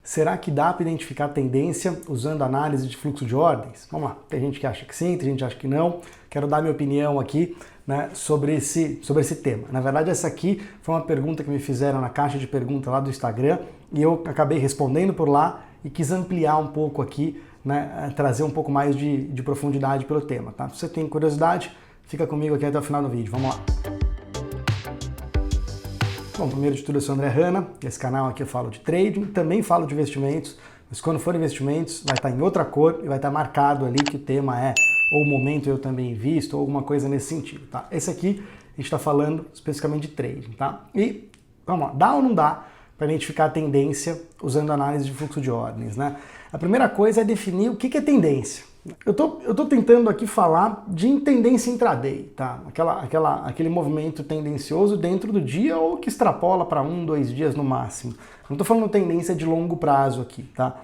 Será que dá para identificar tendência usando análise de fluxo de ordens? Vamos lá, tem gente que acha que sim, tem gente que acha que não. Quero dar minha opinião aqui, né, sobre esse tema. Na verdade, essa aqui foi uma pergunta que me fizeram na caixa de perguntas lá do Instagram e eu acabei respondendo por lá e quis ampliar um pouco aqui, né, trazer um pouco mais de profundidade pelo tema. Tá? Se você tem curiosidade, fica comigo aqui até o final do vídeo. Vamos lá. Bom, primeiro de tudo, eu sou o André Hanna, esse canal aqui eu falo de trading, também falo de investimentos, mas quando for investimentos vai estar em outra cor e vai estar marcado ali que o tema é ou o momento eu também invisto ou alguma coisa nesse sentido, tá? Esse aqui a gente está falando especificamente de trading, tá? E, vamos lá, dá ou não dá para identificar a tendência usando análise de fluxo de ordens, né? A primeira coisa é definir o que é tendência. Eu tô tentando aqui falar de tendência intraday, tá? Aquele movimento tendencioso dentro do dia ou que extrapola para 1, 2 dias no máximo. Não tô falando tendência de longo prazo aqui, tá?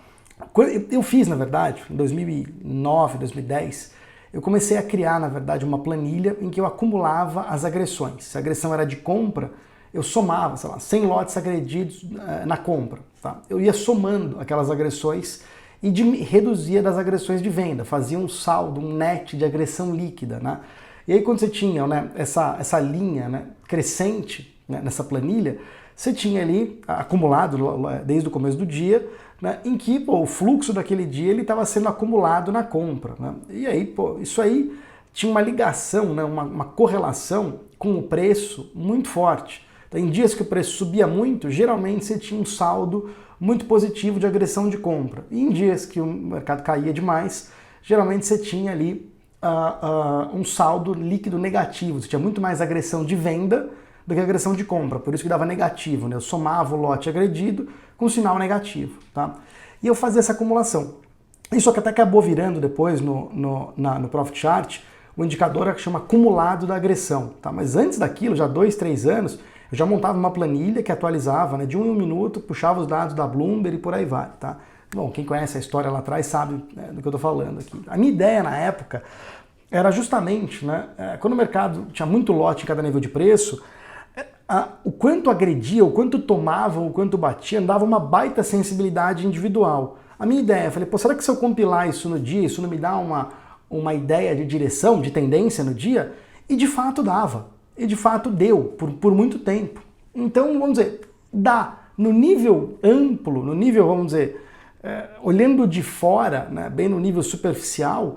Eu fiz, na verdade, em 2009, 2010, eu comecei a criar, na verdade, uma planilha em que eu acumulava as agressões. Se a agressão era de compra, eu somava, sei lá, 100 lotes agredidos na compra, tá? Eu ia somando aquelas agressões e reduzia das agressões de venda, fazia um saldo, um net de agressão líquida, né? E aí quando você tinha, né, essa linha, né, crescente, né, nessa planilha, você tinha ali acumulado desde o começo do dia, né, em que o fluxo daquele dia ele estava sendo acumulado na compra, né? E aí isso aí tinha uma ligação, né, uma correlação com o preço muito forte. Então, em dias que o preço subia muito, geralmente você tinha um saldo muito positivo de agressão de compra. E em dias que o mercado caía demais, geralmente você tinha ali um saldo líquido negativo. Você tinha muito mais agressão de venda do que agressão de compra. Por isso que dava negativo, né? Eu somava o lote agredido com sinal negativo, tá? E eu fazia essa acumulação. Isso até acabou virando depois no Profit Chart o indicador que chama acumulado da agressão, tá? Mas antes daquilo, já 2, 3 anos, eu já montava uma planilha que atualizava, né, de 1 em 1 minuto, puxava os dados da Bloomberg e por aí vai, tá? Bom, quem conhece a história lá atrás sabe, né, do que eu tô falando aqui. A minha ideia na época era justamente, né, quando o mercado tinha muito lote em cada nível de preço, o quanto agredia, o quanto tomava, o quanto batia, dava uma baita sensibilidade individual. A minha ideia, eu falei, pô, será que se eu compilar isso no dia, isso não me dá uma ideia de direção, de tendência no dia? E de fato dava. E de fato deu, por muito tempo. Então, vamos dizer, dá. No nível amplo, no nível, vamos dizer, olhando de fora, né, bem no nível superficial,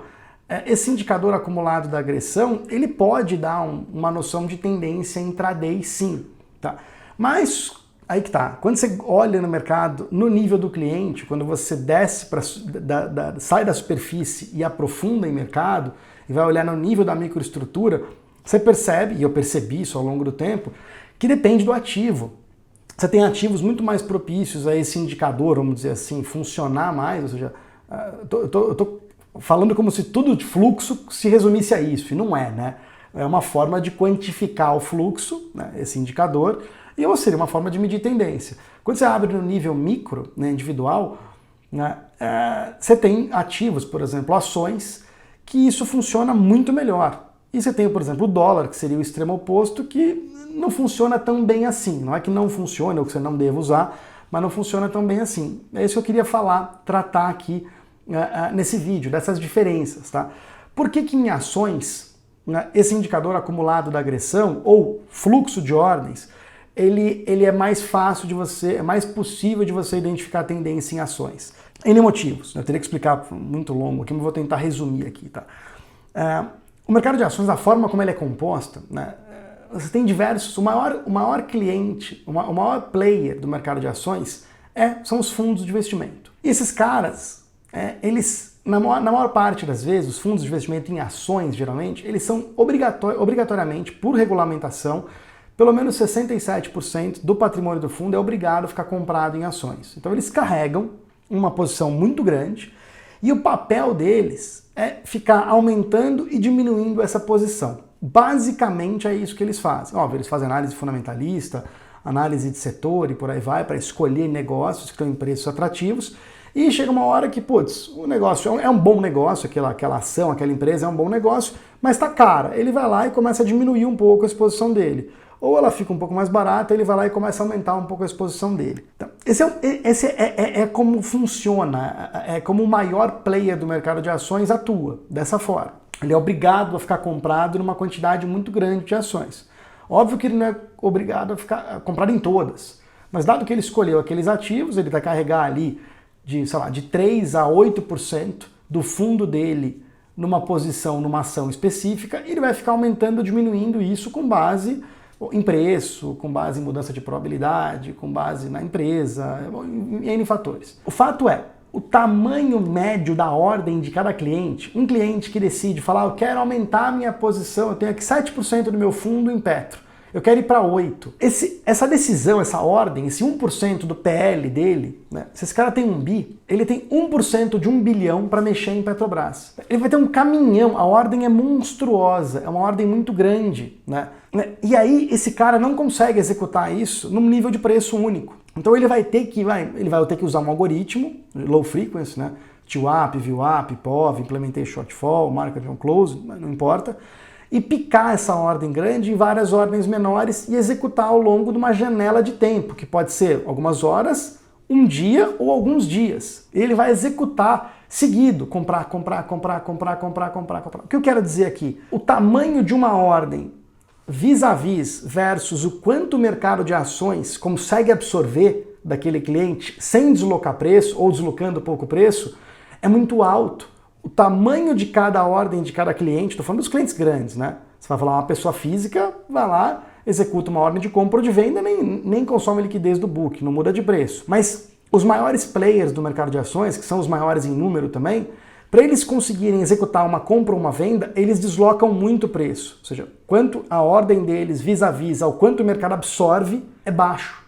esse indicador acumulado da agressão, ele pode dar uma noção de tendência intraday, sim. Tá? Mas, aí que tá, quando você olha no mercado, no nível do cliente, quando você desce, sai da superfície e aprofunda em mercado, e vai olhar no nível da microestrutura, você percebe, e eu percebi isso ao longo do tempo, que depende do ativo. Você tem ativos muito mais propícios a esse indicador, vamos dizer assim, funcionar mais, ou seja, eu tô falando como se tudo de fluxo se resumisse a isso, e não é, né? É uma forma de quantificar o fluxo, né, esse indicador, e ou seria uma forma de medir tendência. Quando você abre no nível micro, né, individual, né, você tem ativos, por exemplo, ações, que isso funciona muito melhor. E você tem, por exemplo, o dólar, que seria o extremo oposto, que não funciona tão bem assim. Não é que não funcione ou que você não deva usar, mas não funciona tão bem assim. É isso que eu queria falar, tratar aqui nesse vídeo, dessas diferenças, tá? Por que em ações, né, esse indicador acumulado da agressão, ou fluxo de ordens, ele é mais fácil de você, é mais possível de você identificar tendência em ações? N motivos. Eu teria que explicar muito longo aqui, mas vou tentar resumir aqui, tá? O mercado de ações, a forma como ele é composta, né, você tem diversos, o maior cliente, o maior player do mercado de ações são os fundos de investimento. E esses caras, eles, na maior parte das vezes, os fundos de investimento em ações, geralmente, eles são obrigatoriamente, por regulamentação, pelo menos 67% do patrimônio do fundo é obrigado a ficar comprado em ações. Então eles carregam uma posição muito grande e o papel deles é ficar aumentando e diminuindo essa posição. Basicamente é isso que eles fazem. Óbvio, eles fazem análise fundamentalista, análise de setor e por aí vai, para escolher negócios que estão em preços atrativos, e chega uma hora que, putz, o negócio é um bom negócio, aquela ação, aquela empresa é um bom negócio, mas está cara. Ele vai lá e começa a diminuir um pouco a exposição dele. Ou ela fica um pouco mais barata, ele vai lá e começa a aumentar um pouco a exposição dele. Então, esse é como funciona, é como o maior player do mercado de ações atua, dessa forma. Ele é obrigado a ficar comprado numa quantidade muito grande de ações. Óbvio que ele não é obrigado a comprar em todas, mas dado que ele escolheu aqueles ativos, ele vai carregar ali de 3 a 8% do fundo dele numa posição, numa ação específica, e ele vai ficar aumentando ou diminuindo isso com base em preço, com base em mudança de probabilidade, com base na empresa, em N fatores. O fato é, o tamanho médio da ordem de cada cliente, um cliente que decide falar, eu quero aumentar a minha posição, eu tenho aqui 7% do meu fundo em Petro, eu quero ir para 8%. Essa decisão, essa ordem, esse 1% do PL dele, né? Se esse cara tem 1 bi, ele tem 1% de 1 bilhão para mexer em Petrobras. Ele vai ter um caminhão, a ordem é monstruosa, é uma ordem muito grande, né? E aí esse cara não consegue executar isso num nível de preço único. Então ele vai ter que usar um algoritmo, low frequency, né? TWAP, VWAP, POV, Implementation Shortfall, Market on Close, não importa, e picar essa ordem grande em várias ordens menores e executar ao longo de uma janela de tempo, que pode ser algumas horas, um dia ou alguns dias. Ele vai executar seguido, comprar. O que eu quero dizer aqui? O tamanho de uma ordem vis-a-vis versus o quanto o mercado de ações consegue absorver daquele cliente sem deslocar preço ou deslocando pouco preço é muito alto. O tamanho de cada ordem de cada cliente, estou falando dos clientes grandes, né? Você vai falar uma pessoa física, vai lá, executa uma ordem de compra ou de venda, nem consome liquidez do book, não muda de preço. Mas os maiores players do mercado de ações, que são os maiores em número também, para eles conseguirem executar uma compra ou uma venda, eles deslocam muito o preço. Ou seja, quanto a ordem deles vis-a-vis ao quanto o mercado absorve é baixo.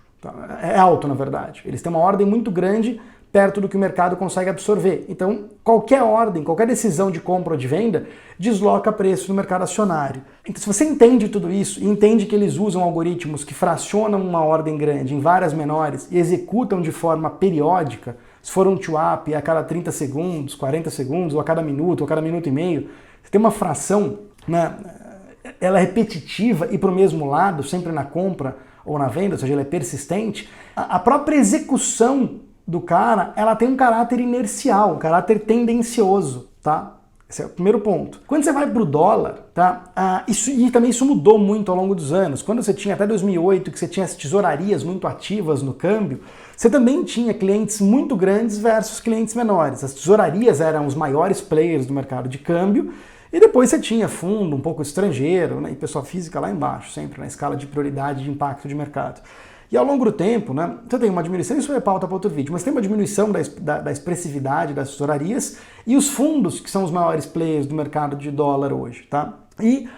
É alto, na verdade. Eles têm uma ordem muito grande perto do que o mercado consegue absorver. Então, qualquer ordem, qualquer decisão de compra ou de venda desloca preço no mercado acionário. Então, se você entende tudo isso e entende que eles usam algoritmos que fracionam uma ordem grande em várias menores e executam de forma periódica, se for um TWAP a cada 30 segundos, 40 segundos, ou a cada minuto e meio, você tem uma fração, né, ela é repetitiva e para o mesmo lado, sempre na compra ou na venda, ou seja, ela é persistente, a própria execução do cara, ela tem um caráter inercial, um caráter tendencioso, tá? Esse é o primeiro ponto. Quando você vai para o dólar, tá? Isso mudou muito ao longo dos anos. Quando você tinha até 2008, que você tinha as tesourarias muito ativas no câmbio, você também tinha clientes muito grandes versus clientes menores. As tesourarias eram os maiores players do mercado de câmbio, e depois você tinha fundo um pouco estrangeiro, né? E pessoa física lá embaixo, sempre na escala de prioridade de impacto de mercado. E ao longo do tempo, né, você tem uma diminuição, isso é pauta para outro vídeo, mas tem uma diminuição da expressividade das tesourarias e os fundos, que são os maiores players do mercado de dólar hoje, tá? E,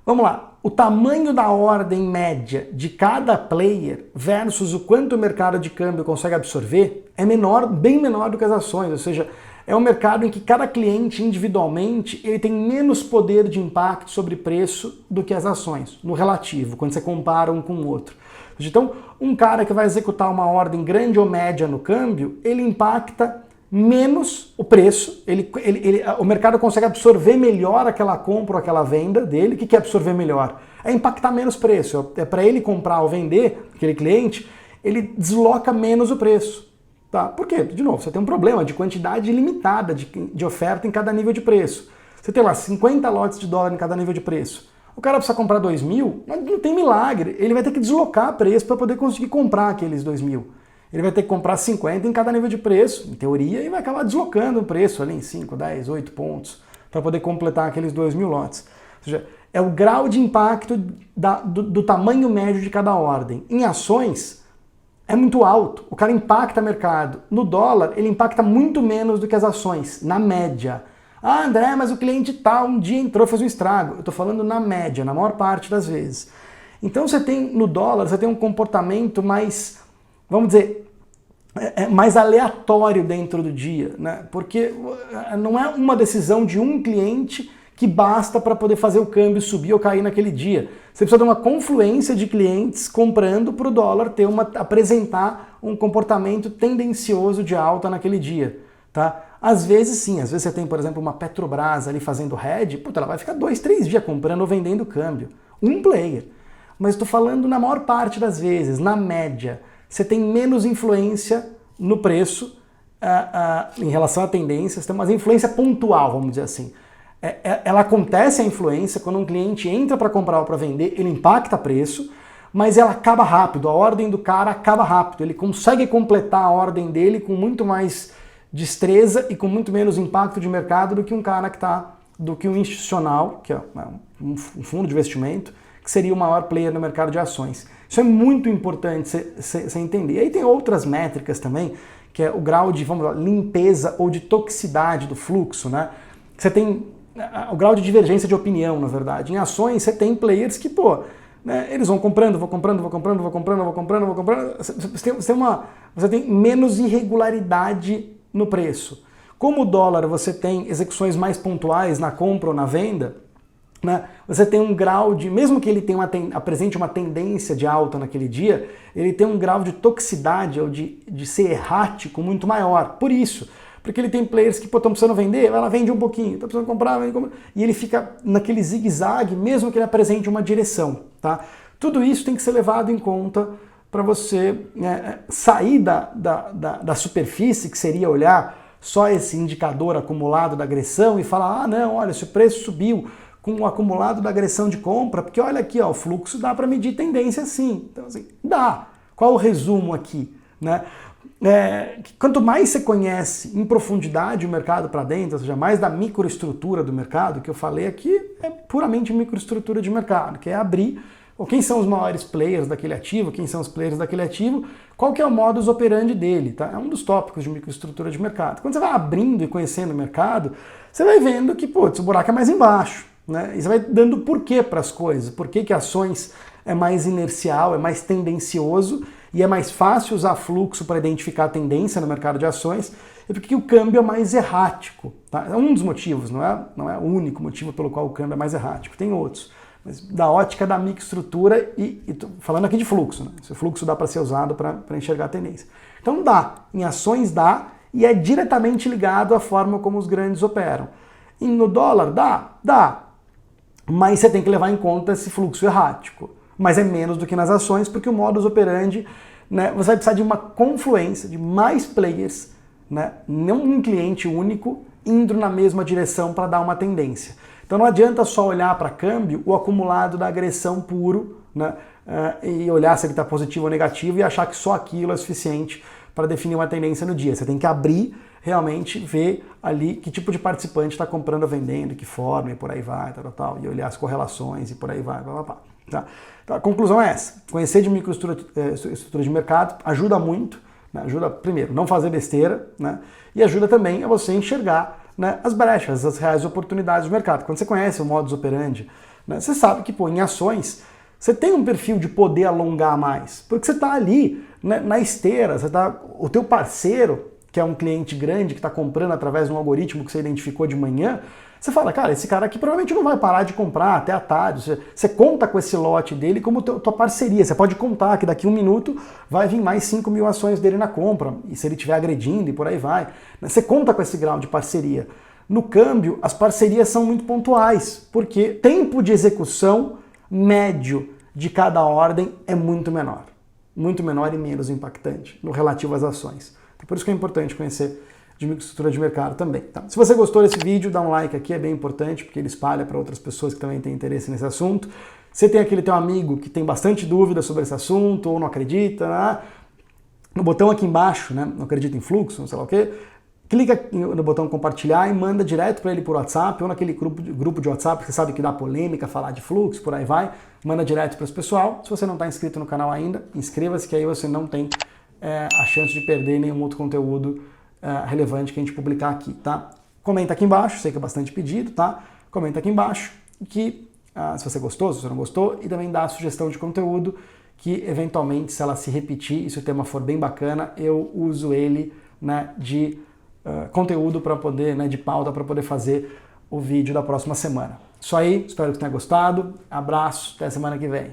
vamos lá, o tamanho da ordem média de cada player versus o quanto o mercado de câmbio consegue absorver é menor, bem menor do que as ações, ou seja, é um mercado em que cada cliente individualmente ele tem menos poder de impacto sobre preço do que as ações, no relativo, quando você compara um com o outro. Então, um cara que vai executar uma ordem grande ou média no câmbio, ele impacta menos o preço, o mercado consegue absorver melhor aquela compra ou aquela venda dele. O que é absorver melhor? É impactar menos preço. É para ele comprar ou vender, aquele cliente, ele desloca menos o preço. Tá? Por quê? De novo, você tem um problema de quantidade limitada de oferta em cada nível de preço. Você tem lá 50 lotes de dólar em cada nível de preço. O cara precisa comprar 2.000, mas não tem milagre. Ele vai ter que deslocar preço para poder conseguir comprar aqueles 2.000. Ele vai ter que comprar 50 em cada nível de preço, em teoria, e vai acabar deslocando o preço ali em 5, 10, 8 pontos para poder completar aqueles 2.000 lotes. Ou seja, é o grau de impacto do tamanho médio de cada ordem. Em ações, é muito alto. O cara impacta mercado. No dólar, ele impacta muito menos do que as ações, na média. Ah, André, mas o cliente tal um dia entrou e fez um estrago. Eu estou falando na média, na maior parte das vezes. Então você tem, no dólar, você tem um comportamento mais, vamos dizer, mais aleatório dentro do dia, né? Porque não é uma decisão de um cliente que basta para poder fazer o câmbio subir ou cair naquele dia. Você precisa de uma confluência de clientes comprando para o dólar apresentar um comportamento tendencioso de alta naquele dia, tá? Às vezes sim, às vezes você tem, por exemplo, uma Petrobras ali fazendo hedge, ela vai ficar 2, 3 dias comprando ou vendendo câmbio. Um player. Mas estou falando na maior parte das vezes, na média. você tem menos influência no preço em relação à tendência, você tem uma influência pontual, vamos dizer assim. Ela acontece, a influência, quando um cliente entra para comprar ou para vender, ele impacta preço, mas ela acaba rápido, a ordem do cara acaba rápido, ele consegue completar a ordem dele com muito mais destreza e com muito menos impacto de mercado do que um cara do que um institucional, que é um fundo de investimento, que seria o maior player no mercado de ações. Isso é muito importante você entender. E aí tem outras métricas também, que é o grau de, vamos lá, limpeza ou de toxicidade do fluxo, né? Você tem o grau de divergência de opinião, na verdade. Em ações você tem players que, né, eles vão comprando, vou comprando. Você tem menos irregularidade no preço. Como o dólar você tem execuções mais pontuais na compra ou na venda, né, você tem um grau de, mesmo que ele apresente uma tendência de alta naquele dia, ele tem um grau de toxicidade ou de ser errático muito maior. Por isso, porque ele tem players que estão precisando vender, ela vende um pouquinho, está precisando comprar, e ele fica naquele zigue-zague, mesmo que ele apresente uma direção. Tá? Tudo isso tem que ser levado em conta para você sair da superfície, que seria olhar só esse indicador acumulado da agressão e falar, não, olha, se o preço subiu com o acumulado da agressão de compra, porque olha aqui, ó, o fluxo dá para medir tendência sim. Então, assim, dá. Qual o resumo aqui? Né? Quanto mais você conhece em profundidade o mercado para dentro, ou seja, mais da microestrutura do mercado, que eu falei aqui é puramente microestrutura de mercado, que é abrir quem são os maiores players daquele ativo, quem são os players daquele ativo, qual que é o modus operandi dele, tá? É um dos tópicos de microestrutura de mercado. Quando você vai abrindo e conhecendo o mercado, você vai vendo que, o buraco é mais embaixo, né? E você vai dando porquê para as coisas, por que ações é mais inercial, é mais tendencioso e é mais fácil usar fluxo para identificar a tendência no mercado de ações, e porque o câmbio é mais errático, tá? É um dos motivos, não é o único motivo pelo qual o câmbio é mais errático, tem outros. Mas da ótica da microestrutura e falando aqui de fluxo, né? Se o fluxo dá para ser usado para enxergar a tendência. Então dá, em ações dá, e é diretamente ligado à forma como os grandes operam. E no dólar dá, mas você tem que levar em conta esse fluxo errático. Mas é menos do que nas ações, porque o modus operandi, né, você vai precisar de uma confluência de mais players, né, não um cliente único indo na mesma direção para dar uma tendência. Então não adianta só olhar para câmbio o acumulado da agressão puro, né, e olhar se ele está positivo ou negativo e achar que só aquilo é suficiente para definir uma tendência no dia. Você tem que abrir, realmente ver ali que tipo de participante está comprando ou vendendo, que forma e por aí vai, tal, e olhar as correlações e por aí vai, tá? Então a conclusão é essa: conhecer de microestrutura de mercado ajuda muito, né? Ajuda, primeiro, não fazer besteira, né? E ajuda também a você enxergar, né, as brechas, as reais oportunidades do mercado. Quando você conhece o modus operandi, né, você sabe que em ações você tem um perfil de poder alongar mais, porque você está ali, né, na esteira, o teu parceiro, que é um cliente grande que está comprando através de um algoritmo que você identificou de manhã, você fala, cara, esse cara aqui provavelmente não vai parar de comprar até a tarde. Você conta com esse lote dele como tua parceria. Você pode contar que daqui 1 minuto vai vir mais 5 mil ações dele na compra, e se ele estiver agredindo e por aí vai. Você conta com esse grau de parceria. No câmbio, as parcerias são muito pontuais, porque tempo de execução médio de cada ordem é muito menor e menos impactante no relativo às ações. Então, por isso que é importante conhecer de microestrutura de mercado também. Tá? Se você gostou desse vídeo, dá um like aqui, é bem importante, porque ele espalha para outras pessoas que também têm interesse nesse assunto. Você tem aquele teu amigo que tem bastante dúvida sobre esse assunto, ou não acredita, né? No botão aqui embaixo, né? Não acredita em fluxo, não sei lá o quê, clica no botão compartilhar e manda direto para ele por WhatsApp, ou naquele grupo de WhatsApp que você sabe que dá polêmica, falar de fluxo, por aí vai, manda direto para esse pessoal. Se você não está inscrito no canal ainda, inscreva-se, que aí você não tem a chance de perder nenhum outro conteúdo relevante que a gente publicar aqui, tá? Comenta aqui embaixo, sei que é bastante pedido, tá? Comenta aqui embaixo que se você gostou, se você não gostou, e também dá a sugestão de conteúdo que, eventualmente, se ela se repetir e se o tema for bem bacana, eu uso ele, né, de conteúdo para poder, né, de pauta para poder fazer o vídeo da próxima semana. Isso aí, espero que tenha gostado. Abraço, até semana que vem.